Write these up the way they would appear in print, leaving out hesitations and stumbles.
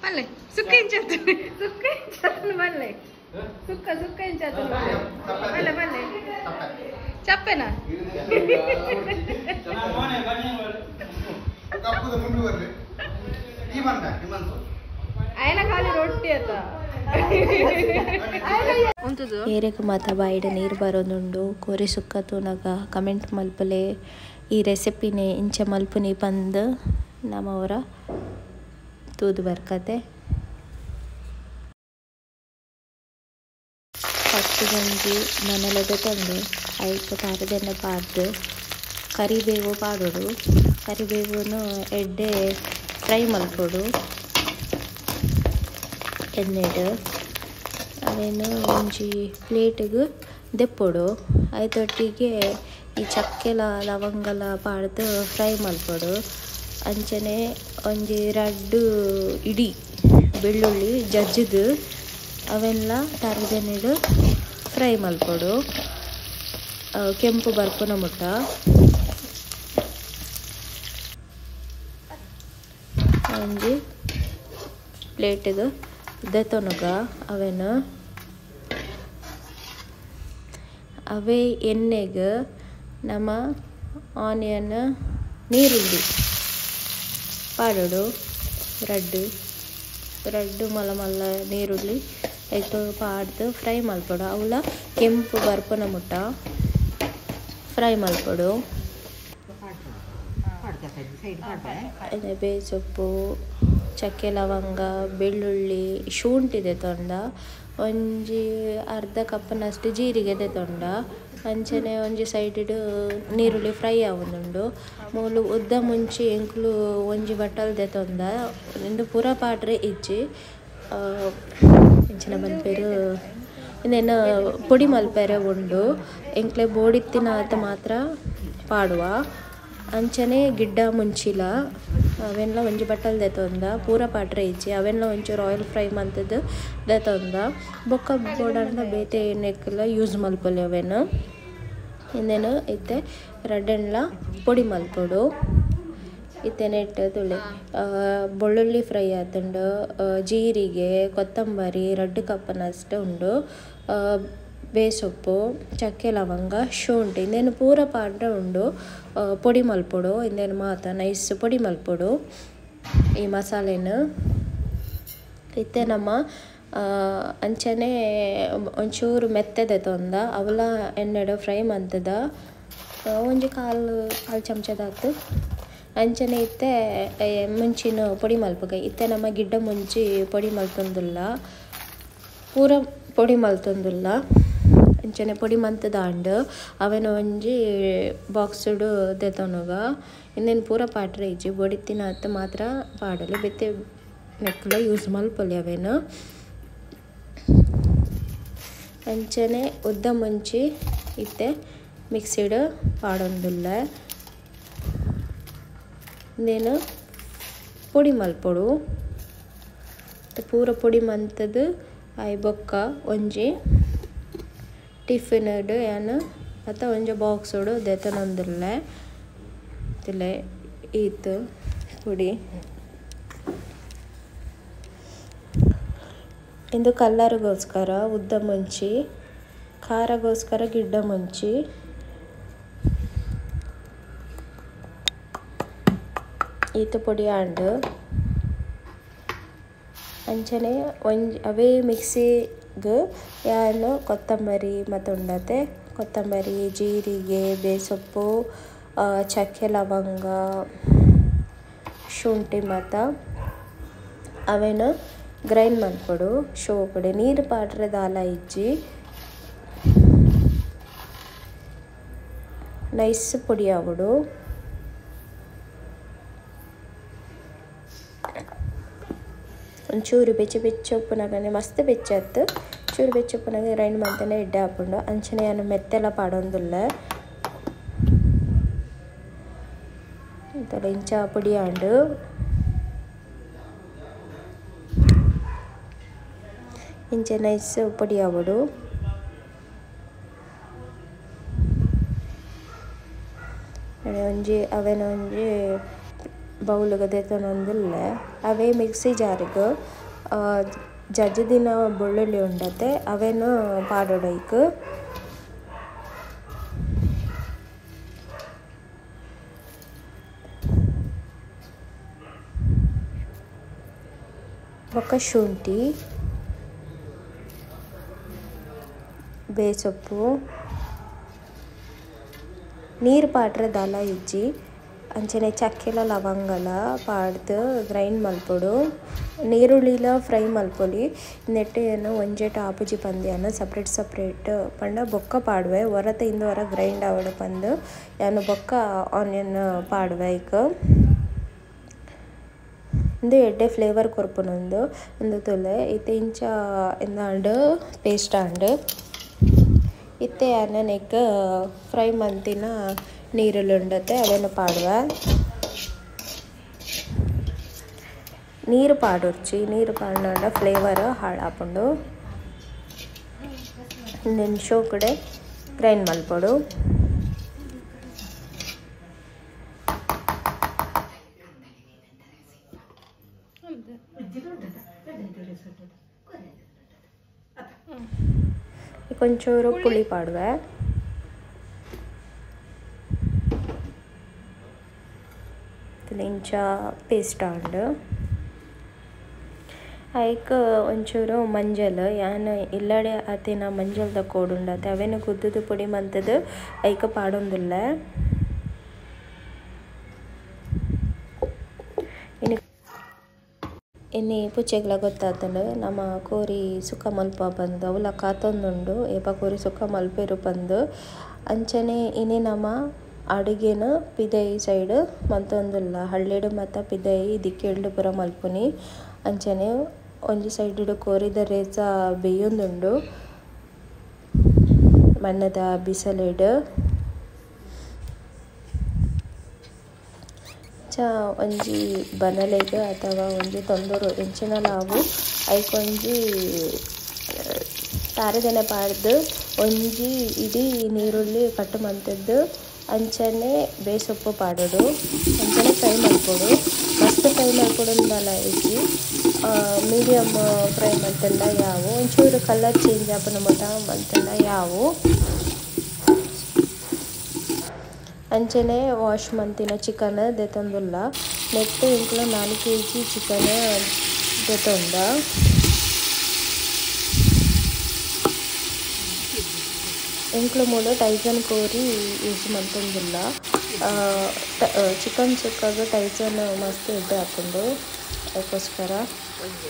ಮಲ್ಲೆ ಸುಕ್ಕ ಇಂಚತ್ತು ಸುಕ್ಕ ಇಂಚತ್ತು ಮಲ್ಲೆ ಸುಕ್ಕ ಸುಕ್ಕ ಇಂಚತ್ತು ಮಲ್ಲೆ ಮಲ್ಲೆ ಚಪ್ಪೆನಾ ఆయన ఖాళీ రొట్టి అత ಏರೆಗೆ ಮಾತ ಬಾಯಿಡ ನೀರು ಬರೋದುಂಡು ಕೋರಿ ಸುಕ್ಕ ತೂನಗ ಕಮೆಂಟ್ ಮಲ್ಪಲೆ ಈ ರೆಸಿಪಿನೇ ಇಂಚೆ ಮಲ್ಪುನಿ ಬಂದು ನಮ್ಮವರ ತೂದು ಬರ್ಕತೆ ಫಸ್ಟ್ ಗಂಜಿ ಮನೆಯಲ್ಲದೆ ತಂದು ಐದು ತಾರದೆಣ್ಣೆ ಪಾಡ್ದು ಕರಿಬೇವು ಪಾಡೋಡು ಕರಿಬೇವನ್ನು ಎಡ್ಡೆ ಫ್ರೈ ಮಲ್ಪೋಡು ಎಣ್ಣೆಡು ಅವೇನು ಒಂಜಿ ಪ್ಲೇಟಿಗೆ ದೆಪ್ಪೋಡು ಐತೊಟ್ಟಿಗೆ ಈ ಚಕ್ಕೆಲ ಲವಂಗಲ ಪಾಡ್ದು ಫ್ರೈ ಮಲ್ಪೋಡು ಅಂಚನೆ ಒಂಜಿ 2 ಇಡಿ ಬೆಳ್ಳುಳ್ಳಿ ಜಜ್ಜಿದು ಅವೆಲ್ಲ ತಾರದೆಣ್ಣೆಡು ಫ್ರೈ ಮಲ್ಪೋಡು ಕೆಂಪು ಬರ್ಪುನ ಮುಟ್ಟ ಒಂಜಿ ಪ್ಲೇಟಿಗೆ ದೆತೊನಗ ಅವೇನು ಅವೇ ಎಣ್ಣೆಗೆ ನಮ್ಮ ಆನಿಯನ್ ನೀರುಳ್ಳಿ ಪಾಡೋಡು ರಡ್ಡು ಮಲ್ಲ ಮಲ್ಲ ನೀರುಳ್ಳಿ ಐತು ಪಾಡ್ದು ಫ್ರೈ ಮಲ್ಪೋಡು ಅವಳ ಕೆಂಪು ಬರ್ಪನ ಮುಟ್ಟ ಫ್ರೈ ಮಲ್ಪೋಡು ಬೇಸೊಪ್ಪು ಚಕ್ಕೆ ಲವಂಗ ಬೆಳ್ಳುಳ್ಳಿ ಶುಂಠಿದೆ ತೊಂಡ ಒಂಜಿ ಅರ್ಧ ಕಪ್ಪನಷ್ಟು ಜೀರಿಗೆ ತೊಂಡ ಅಂಚನೆ ಒಂಜಿ ಸೈಡ್ ನೀರುಳ್ಳಿ ಫ್ರೈ ಆವೊಂದುಂಡು ಮೂಲು ಉದ್ದ ಮುಂಚಿ ಎಂಕ್ಲು ಒಂಜಿ ಬಟ್ಟಲ್ದೆ ತೊಂದ ಇಂದು ಪೂರ ಪಾಡ್ರೆ ಇಜ್ಜಿ ಇಂಚಿನ ಮಲ್ಪೇರು ಇನ್ನೇನು ಪೊಡಿ ಮಲ್ಪೆರೆ ಉಂಡು ಎಂಕ್ಲೆ ಬೋಡಿತ್ತಿನ ಆತ ಮಾತ್ರ ಪಾಡುವ ಅಂಚನೆ ಗಿಡ್ಡ ಮುಂಚಿಲ ಅವೆಲ್ಲ ಒಂಜಿ ಬಟ್ಟಲ್ ದೆತೊಂದ ಪೂರ ಪಾಟ್ರೆ ಇಜ್ಜಿ ಅವೆಲ್ಲ ಒಂಚೂರು ಆಯಿಲ್ ಫ್ರೈ ಮಂತದ್ದು ದೆತೊಂದ ಬೊಕ್ಕ ಬೋಡಂಡ ಬೇತೆ ಎಣ್ಣೆಕ್ಕೆಲ್ಲ ಯೂಸ್ ಮಲ್ಪೊಲಿ ಅವೇನು ಇನ್ನೇನು ಇತ್ತೆ ರಡ್ಡೆಣ್ಣ ಪೊಡಿ ಮಲ್ಪೊಡು ಇತ್ತೇನೆ ಇಟ್ಟು ತುಳಿ ಬೆಳ್ಳುಳ್ಳಿ ಫ್ರೈ ಆತುಂಡು ಜೀರಿಗೆ ಕೊತ್ತಂಬರಿ 2 ಕಪ್ಪನಷ್ಟು ಉಂಡು ಬೇಸೊಪ್ಪು ಚಕ್ಕೆ ಲವಂಗ ಶುಂಠಿ ಇಂದೇನು ಪೂರ ಪಾಡ್ರೆ ಉಂಡು ಪೊಡಿ ಮಲ್ಪೊಡು ಇಂದೇನು ಮಾತ ನೈಸ್ ಪೊಡಿ ಮಲ್ಪೊಡು ಈ ಮಸಾಲೆನು ಇತ್ತೆ ನಮ್ಮ ಅಂಚನೆ ಒಂಚೂರು ಮೆತ್ತದೆ ತೊಂದ ಅವಲ ಎಣ್ಣೆಡು ಫ್ರೈ ಮಂತದ ಒಂಜಿ ಕಾಲು ಚಮಚದಾತು ಅಂಚನೆ ಇತ್ತೆ ಮುಂಚಿನ ಪೊಡಿ ಮಲ್ಪಗ ಇತ್ತೆ ನಮ್ಮ ಗಿಡ್ಡ ಮುಂಚಿ ಪೊಡಿ ಮಲ್ತೊಂದುಲ್ಲ ಪೂರ ಪೊಡಿ ಮಲ್ತೊಂದುಲ್ಲ ಅಂಚನೆ ಪೊಡಿ ಮಂತದಾಂಡು ಅವೇನು ಒಂಜಿ ಬಾಕ್ಸುಡು ದೆತೊನುಗ ಇನ್ನೇನು ಪೂರ ಪಾಟ್ರೆ ಇಜ್ಜಿ ಬೊಡಿತ್ತಿನ ಅತ್ತ ಮಾತ್ರ ಪಾಡಲಿ ಬೆತ್ತೆ ನೆಕ್ಕಲ ಯೂಸ್ ಮಲ್ಪೊಲಿ ಅವೇನು ಅಂಚನೆ ಉದ್ದ ಮುಂಚಿ ಇತ್ತೆ ಮಿಕ್ಸಿಡ್ ಪಾಡೊಂದುಲ್ಲ ಇನ್ನೇನು ಪೊಡಿ ಮಲ್ಪೊಡು ಪೂರ ಪೊಡಿ ಮಂತದ್ದು ಆಯ್ ಬೊಕ್ಕ ಒಂಜಿ ಟಿಫಿನ್ಡು ಏನು ಅತ್ತ ಒಂಜಿ ಬಾಕ್ಸುಡು ದೆತನೊಂದುಲ್ಲ ತಿಲೆ ಈತು ಪುಡಿ ಇಂದು ಕಲ್ಲರ್ಗೋಸ್ಕರ ಉದ್ದ ಮುಂಚಿ ಖಾರಗೋಸ್ಕರ ಗಿಡ್ಡ ಮುಂಚಿ ಈತ ಪುಡಿ ಆಂಡು ಅಂಚನೆ ಒಂಜಿ ಅವೇ ಮಿಕ್ಸಿಗೆ ಯಾನು ಕೊತ್ತಂಬರಿ ಮತ್ತು ಉಂಡತೆ ಕೊತ್ತಂಬರಿ ಜೀರಿಗೆ ಬೇಸೊಪ್ಪು ಚಕ್ಕೆ ಲವಂಗ ಶುಂಠಿ ಮತ್ತು ಅವೇನು ಗ್ರೈಂಡ್ ಮಲ್ಪೊಡು ಶೋಪುಡೆ ನೀರು ಪಾಡ್ರೆ ದಾಲ ಇಜ್ಜಿ ನೈಸ್ ಪುಡಿ ಆವಡು ಒಂಚೂರು ಬೆಚ್ಚುಪ್ಪನಾಗನೆ ಮಸ್ತ್ ಬೆಚ್ಚತ್ತು ಚೂರು ಬೆಚ್ಚುಪ್ಪನಾಗ ಗ್ರೈಂಡ್ ಮಾಡ್ತಾನೆ ಎಡ್ಡೆ ಹಾಕೊಂಡು ಅಂಚನೆ ಏನು ಮೆತ್ತೆಲ್ಲ ಪಾಡೊಂದುಲ್ಲ ಇಂತೆಲ್ಲ ಇಂಚ ಪುಡಿ ಆಂಡು ಇಂಚೆ ನೈಸ್ ಪುಡಿ ಆವಡು ಒಂಜಿ ಅವೇನು ಒಂಜಿ ಬೌಲ್ಗೆ ದೆತ್ತೊಂದುಲ್ಲ ಅವೇ ಮಿಕ್ಸಿ ಜಾರಿಗೆ ಜಜ್ಜಿದಿನ ಬೆಳ್ಳುಳ್ಳಿ ಉಂಡತೆ ಅವೇನು ಪಾಡೋಡೈಕ್ ಬೊಕ್ಕ ಶುಂಠಿ ಬೇಸೊಪ್ಪು ನೀರು ಪಾಡ್ರೆ ದಾಲ ಇಜ್ಜಿ ಅಂಚನೆ ಚಕ್ಕೆಲ ಲವಂಗಲ ಪಾಡ್ದು ಗ್ರೈಂಡ್ ಮಲ್ಪೊಡು ನೀರುಳ್ಳಿಲ ಫ್ರೈ ಮಲ್ಪೊಲಿ ನೆಟ್ಟೆಯನ್ನು ಒಂಜೆಟ್ ಆಪುಜಿ ಪಂದ್ಯನ ಸಪ್ರೇಟ್ ಪಂಡ ಬೊಕ್ಕ ಪಾಡುವೆ ಹೊರತೆ ಇಂದು ಹೊರ ಗ್ರೈಂಡ್ ಆವಡು ಪಂದು ಯಾನು ಬೊಕ್ಕ ಆನಿಯನ್ ಪಾಡುವೆ ಐಕ್ ಇಂದು ಎಡ್ಡೆ ಫ್ಲೇವರ್ ಕೊರ್ಪುನೊಂದು ಇಂದು ತುಲೆ ಇತ್ತೆ ಇಂಚ ಎಂದಾಂಡು ಪೇಸ್ಟ್ ಆಂಡ್ ಇತ್ತೆ ಅನ್ನನೆಗ್ ಫ್ರೈ ಮಂತಿನ ನೀರುಳ್ಳುಂಡತೆ ಅವೇನು ಪಾಡುವೆ ನೀರು ಪಾಡೊರ್ಚಿ ನೀರು ಪಾಡ್ನಾಂಡ ಫ್ಲೇವರ್ ಹಾಳಾಪುಂಡು ನೆನ್ಶೋ ಕಡೆ ಗ್ರೈಂಡ್ ಮಲ್ಪೊಡು ಕೊಂಚೂರು ಪುಳಿ ಪಾಡುವೆ ಇಂಚ ಪೇಸ್ಟ್ ಆಂಡ್ ಐಕ್ ಒಂಚೂರು ಮಂಜಲ್ ಯಾನು ಇಲ್ಲಡೆ ಆತಿನ ಮಂಜಲ್ದ ಕೋಡುಂಡತೆ ಅವೇನು ಕುದ್ದುದು ಪುಡಿ ಮಂತದ್ದು ಐಕ್ ಪಾಡೊಂದುಲ್ಲ ಇನ್ನಿ ಪುಚ್ಚೆಗ್ಲ ಗೊತ್ತಾತಂಡು ನಮ್ಮ ಕೋರಿ ಸುಕ್ಕ ಮಲ್ಪ ಬಂದು ಅವಲ ಕಾತೊಂದುಂಡು ಏಪ ಕೋರಿ ಸುಕ್ಕ ಮಲ್ಪೆರು ಬಂದು ಅಂಚನೆ ಇನ್ನಿ ನಮ್ಮ ಅಡುಗೆನ ಪಿದೈ ಸೈಡ್ ಮಂತೊಂದುಲ್ಲ ಹಳ್ಳಿಡು ಮತ್ತು ಪಿದೈ ದಿಕ್ಕೆಳ್ಳು ಪುರ ಮಲ್ಪುನಿ ಅಂಚನೆ ಒಂಜಿ ಸೈಡ್ ಕೋರಿದ ರೇಸ ಬೇಯೊಂದುಂಡು ಮಣ್ಣದ ಬಿಸಲೆಡ್ ಒಂಜಿ ಬನಲೆಗ್ ಅಥವಾ ಒಂಜಿ ತೊಂದರು ಎಂಚಿನ ಲಾವು ಐಕೊಂಜಿ ತಾರೆದೆನೆ ಪಾಡ್ದು ಒಂಜಿ ಇಡೀ ನೀರುಳ್ಳಿ ಕಟ್ಟು ಮಂತದ್ದು ಅಂಚನೆ ಬೇಸೊಪ್ಪು ಪಾಡೋಡು ಅಂಚನೆ ಫ್ರೈ ಮಲ್ಪೊಡು ಮಸ್ತ್ ಫ್ರೈ ಮಲ್ಪೊಡುಂದಲ ಇಜ್ಜಿ ಮೀಡಿಯಮ್ ಫ್ರೈ ಮಂತಂಡ ಯಾವು ಒಂಚೂರು ಕಲರ್ ಚೇಂಜ್ ಆಪುನ ಮಟ ಮಂತಂಡ ಯಾವು ಅಂಚನೆ ವಾಶ್ ಮಂತಿನ ಚಿಕನ್ ದೆತೊಂದುಲ್ಲ ನೆಟ್ಟು ಇಂಕ್ಲ 4 kg ಚಿಕನ್ ದೆತೊಂದ ಇಂಕ್ಲು ಮೂಲು ಟೈಸನ್ ಕೋರಿ ಯೂಸ್ ಮಂತೊಂದುಲ್ಲ ಚಿಕನ್ ಸುಕ್ಕಾಗ ಟೈಸನ್ ಮಸ್ತ್ ಎಡ್ಡೆ ಹಾಕೊಂಡು ಅದಕ್ಕೋಸ್ಕರ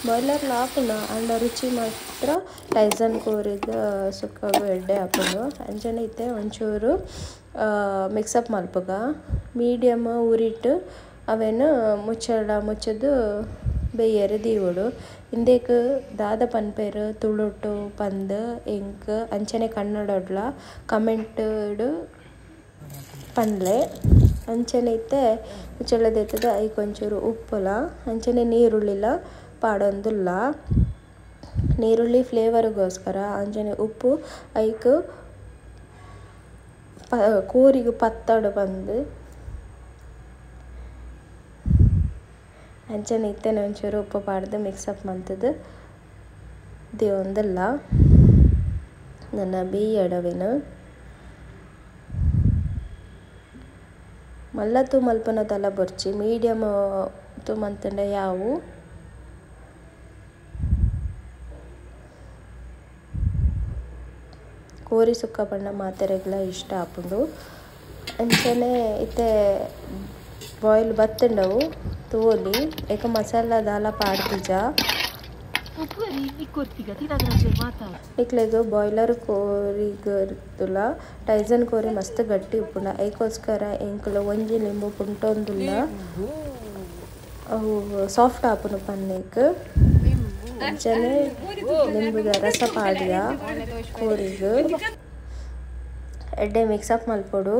ಬಾಯ್ಲರ್ ಹಾಕೋಣ ಅಂಡ್ ರುಚಿ ಮಾತ್ರ ಟೈಸನ್ ಕೋರಿದ ಸುಕ್ಕಾಗ ಎಡ್ಡೆ ಹಾಕೊಂಡು ಅಂಚನೆ ಇತ್ತೆ ಒಂಚೂರು ಮಿಕ್ಸಪ್ ಮಲ್ಪಗ ಮೀಡಿಯಮ್ ಉರಿಟ್ಟು ಅವೇನು ಮುಚ್ಚದು ಬೇಯರು ದೀವೊಡು ಇಂದೇಕ್ ದಾದ ಪನ್ಪೇರು ತುಳುಟು ಪಂದ್ ಎಂಕ್ ಅಂಚನೆ ಕನ್ನಡಡ್ಲ ಕಮೆಂಟ್ ಪಂಡ್ಲೆ ಅಂಚನೆ ಇತ್ತೆ ಮುಚ್ಚಳದೆತ್ತದ ಐಕ್ ಒಂಚೂರು ಉಪ್ಪುಲ ಅಂಚನೆ ನೀರುಳ್ಳಿಲ ಪಾಡೊಂದುಲ್ಲ ನೀರುಳ್ಳಿ ಫ್ಲೇವರ್ಗೋಸ್ಕರ ಅಂಚನೆ ಉಪ್ಪು ಐಕ್ ಕೋರಿಗೆ ಪತ್ತಡು ಬಂದು ಅಂಚನೆ ಇತ್ತೇನೆ ಒಂಚೂರು ಉಪ್ಪು ಪಾಡ್ದು ಮಿಕ್ಸಪ್ ಮಂತದ್ದು ದೇವೊಂದಲ್ಲ ನನ್ನ ಬೇಯಡವೇನು ಮಲ್ಲ ತೂ ಮಲ್ಪನ ತಲ ಬರ್ಚಿ ಮೀಡಿಯಮ್ ತೂ ಮಂತಂಡ ಯಾವು ಕೋರಿ ಸುಕ್ಕ ಪಂಡ ಮಾತೆರೆಗ್ಲ ಇಷ್ಟ ಆಪುಂಡು ಅಂಚನೆ ಇತ್ತೆ ಬಾಯ್ಲ್ ಬತ್ತುಂಡವು ತೋಲಿ ಏಕ ಮಸಾಲ ದಾಲ ಪಾಡ್ದಿಜ ಇಕ್ಲೆಗ್ ಬಾಯ್ಲರ್ ಕೋರಿಗರ್ತುಲ ಟೈಸನ್ ಕೋರಿ ಮಸ್ತ್ ಗಟ್ಟಿ ಉಪ್ಪುಂಡ ಐಕೋಸ್ಕರ ಎಂಕ್ಲ ಒಂಜಿ ಲಿಂಬು ಪುಂಟೊಂದುಲ್ಲ ಅವು ಸಾಫ್ಟ್ ಆಪುನು ಪನ್ನೆಗ್ ಅಂಚನೆ ಲಿಂಬುದ ರಸ ಪಾಡ್ಯ ಕೋರಿಗ್ ಎಡ್ಡೆ ಮಿಕ್ಸಪ್ ಮಲ್ಪೊಡು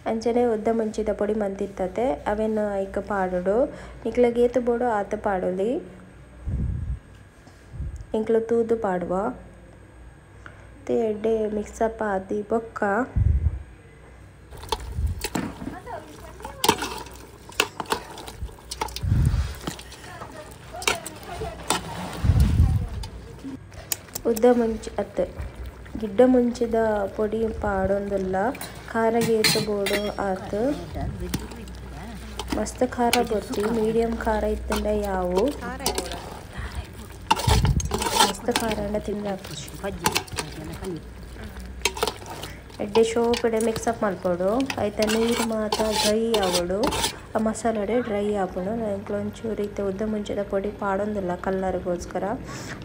ಅಂಚನೆ ಉದ್ದ ಮುಂಚಿದ ಪೊಡಿ ಮಂತಿತ್ತತೆ ಅವೇನು ಐಕ ಪಾಡೋಡು ನಿಕ್ಲ ಗೇತು ಬೋಡು ಆತ ಪಾಡೋಲಿ ಇಂಕ್ಲು ತೂದು ಪಾಡುವ ಮಸ್ತ್ ಎಡ್ಡೆ ಮಿಕ್ಸಪ್ ಆದಿ ಬೊಕ್ಕ ಉದ್ದ ಮುಂಚಿ ಅತ್ತೆ ಗಿಡ್ಡ ಮುಂಚಿದ ಪೊಡಿ ಪಾಡೊಂದುಲ್ಲ ಖಾರಗೆ ಬೋಡು ಆತು ಮಸ್ತ್ ಖಾರ ಬರ್ತಿ ಮೀಡಿಯಂ ಖಾರ ಇತ್ತಂಡ ಯಾವು ಮಸ್ತ್ ಖಾರ ತಿಂದ ಎಡ್ಡೆ ಶೋಕಡೆ ಮಿಕ್ಸಪ್ ಮಲ್ಪಡು ಆಯ್ತಾ ನೀರು ಮಾತ್ರ ಡ್ರೈ ಆವಡು ಆ ಮಸಾಲೆ ಡ್ರೈ ಆಪುಂಡು ನನಗೆ ಒಂಚೂರು ಇತ್ತೆ ಉದ್ದ ಮುಂಚಿದ ಪೊಡಿ ಪಾಡೊಂದಿಲ್ಲ ಕಲ್ಲರ್ಗೋಸ್ಕರ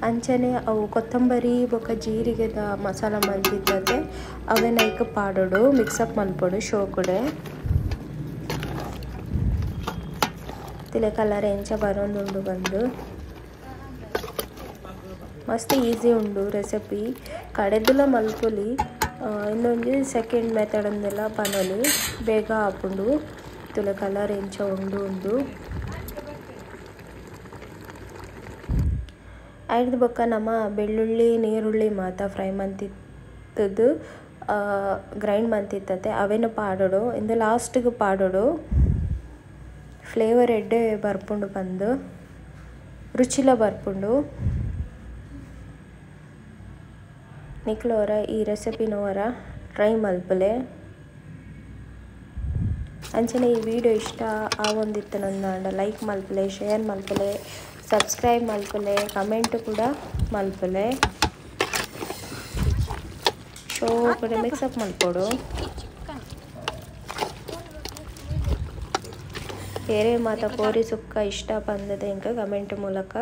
ಅಂಚನೆ ಅವು ಕೊತ್ತಂಬರಿ ಬೊಕ್ಕ ಜೀರಿಗೆದ ಮಸಾಲ ಮಲ್ತಿದ್ದತೆ ಅವೇನೈಕ್ ಪಾಡೋಡು ಮಿಕ್ಸಪ್ ಮಲ್ಪಡು ಶೋಕಡೆ ತಿಲೆ ಕಲರ್ ಎಂಚ ಬರೋಂದುಂಡು ಬಂದು ಮಸ್ತ್ ಈಸಿ ಉಂಡು ರೆಸಿಪಿ ಕಡೆದುಲ ಮಲ್ಪೊಲಿ ಇನ್ನೊಂದು ಸೆಕೆಂಡ್ ಮೆಥಡ್ ಅಂದೆಲ್ಲ ಪನೊಲಿ ಬೇಗ ಆಪುಂಡು ತುಲೆ ಕಲರ್ ಎಂಚ ಉಂಡು ಐದು ಬೊಕ್ಕ ನಮ್ಮ ಬೆಳ್ಳುಳ್ಳಿ ನೀರುಳ್ಳಿ ಮಾತ ಫ್ರೈ ಮಂತಿತ್ತದು ಗ್ರೈಂಡ್ ಮಂತಿತ್ತತೆ ಅವೇನು ಪಾಡೋಡು ಇಂದು ಲಾಸ್ಟಿಗೆ ಪಾಡೋಡು ಫ್ಲೇವರ್ ಎಡ್ಡೆ ಬರ್ಪುಂಡು ಬಂದು ರುಚಿಲ ಬರ್ಪುಂಡು ನಿಕ್ಲೋರ ಈ ರೆಸಿಪಿನವರ ಟ್ರೈ ಮಲ್ಪಲೆ ಅಂಚನೆ ಈ ವಿಡಿಯೋ ಇಷ್ಟ ಆವೊಂದಿತ್ತು ನನ್ನ ಲೈಕ್ ಮಲ್ಪಲೆ ಶೇರ್ ಮಲ್ಪಲೆ ಸಬ್ಸ್ಕ್ರೈಬ್ ಮಲ್ಪಲೆ ಕಮೆಂಟ್ ಕೂಡ ಮಲ್ಪಲೆ ಶೋ ಕೂಡ ಮಿಕ್ಸಪ್ ಮಲ್ಪೊಡು ಬೇರೆ ಮಾತ ಕೋರಿ ಸುಕ್ಕ ಇಷ್ಟ ಬಂದದೆ ಇಂಕ ಕಮೆಂಟ್ ಮೂಲಕ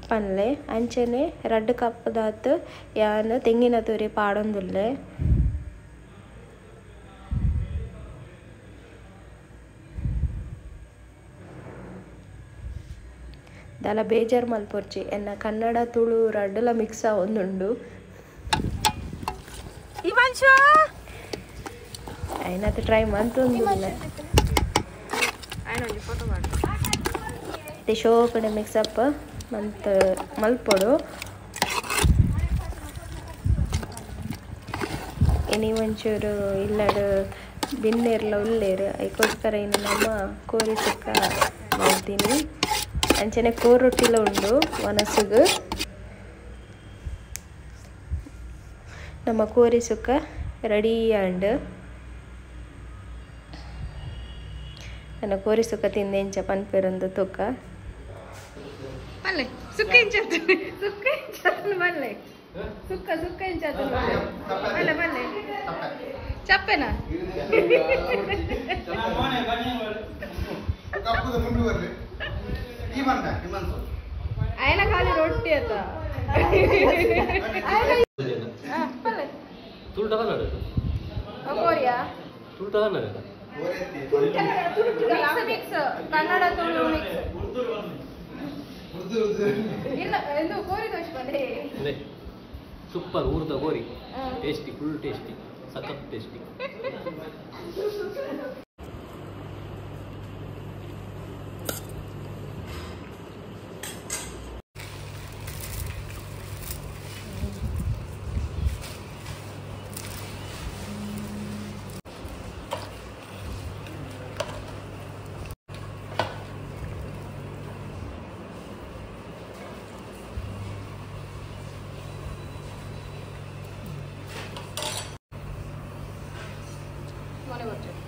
ಪನ್ಲೆ ಅಂಚನೆ ರಡ್ಡ್ ಕಪ್ದಾತ್ ಯಾನ್ ತೆಂಗಿನ ತುರಿ ಪಾಡೊಂದುಲ್ಲೆ ದಾಲ ಬೇಜಾರ್ ಮಲ್ಪೊರ್ಚಿ ಎನ್ನ ಕನ್ನಡ ತುಳು ರಡ್ಡುಲ ಮಿಕ್ಸ್ ಆವೊಂದುಂಡು ಐನತ್ ಟ್ರೈ ಮಂತೊಂದುಲ್ಲೆ ಶೋ ಕಡೆ ಮಿಕ್ಸಪ್ ಮಂತ್ ಮಲ್ಪೊಡು ಇನಿ ಒಂಚೂರು ಇಲ್ಲಡು ಬಿನ್ನೇರ್ಲ ಉಲ್ಲೇರು ಅದಕ್ಕೋಸ್ಕರ ಇನ್ನು ನಮ್ಮ ಕೋರಿ ಸುಕ್ಕ ಮಾಡ್ತೀನಿ ಅಂಚನೆ ಕೋರ್ ರೊಟ್ಟಿಲ ಉಂಡು ಒನಸುಗು ನಮ್ಮ ಕೋರಿ ಸುಕ್ಕ ರೆಡಿ ಆಂಡ್ ನನ್ನ ಕೋರಿ ಸುಕ್ಕ ತಿಂದೆಂಚ ಪನ್ಪೆರೊಂದು ತುಕ್ಕ ಮಲ್ಲೆ ಸುಕ್ಕ ಇಂಚತ್ತನು ಮಲ್ಲೆ ಸುಕ್ಕ ಇಂಚತ್ತನು ಮಲ್ಲೆ ಮಲ್ಲೆ ಚಪ್ಪೆನಾ ఆయన ఖాళీ రొట్టి అత కోరియా ಮಿಕ್ಸ್ ಕನ್ನಡ ತುಳು ಮಿಕ್ಸ್ ಇಲ್ಲ ಎಂದು ಕೋರಿ ದೋಷ ಬಂದೆ ಸೂಪರ್ ಊರ್ದ ಕೋರಿ ಟೇಸ್ಟಿ ಫುಲ್ ಟೇಸ್ಟಿ ಸಖತ್ ಟೇಸ್ಟಿ মনে করছে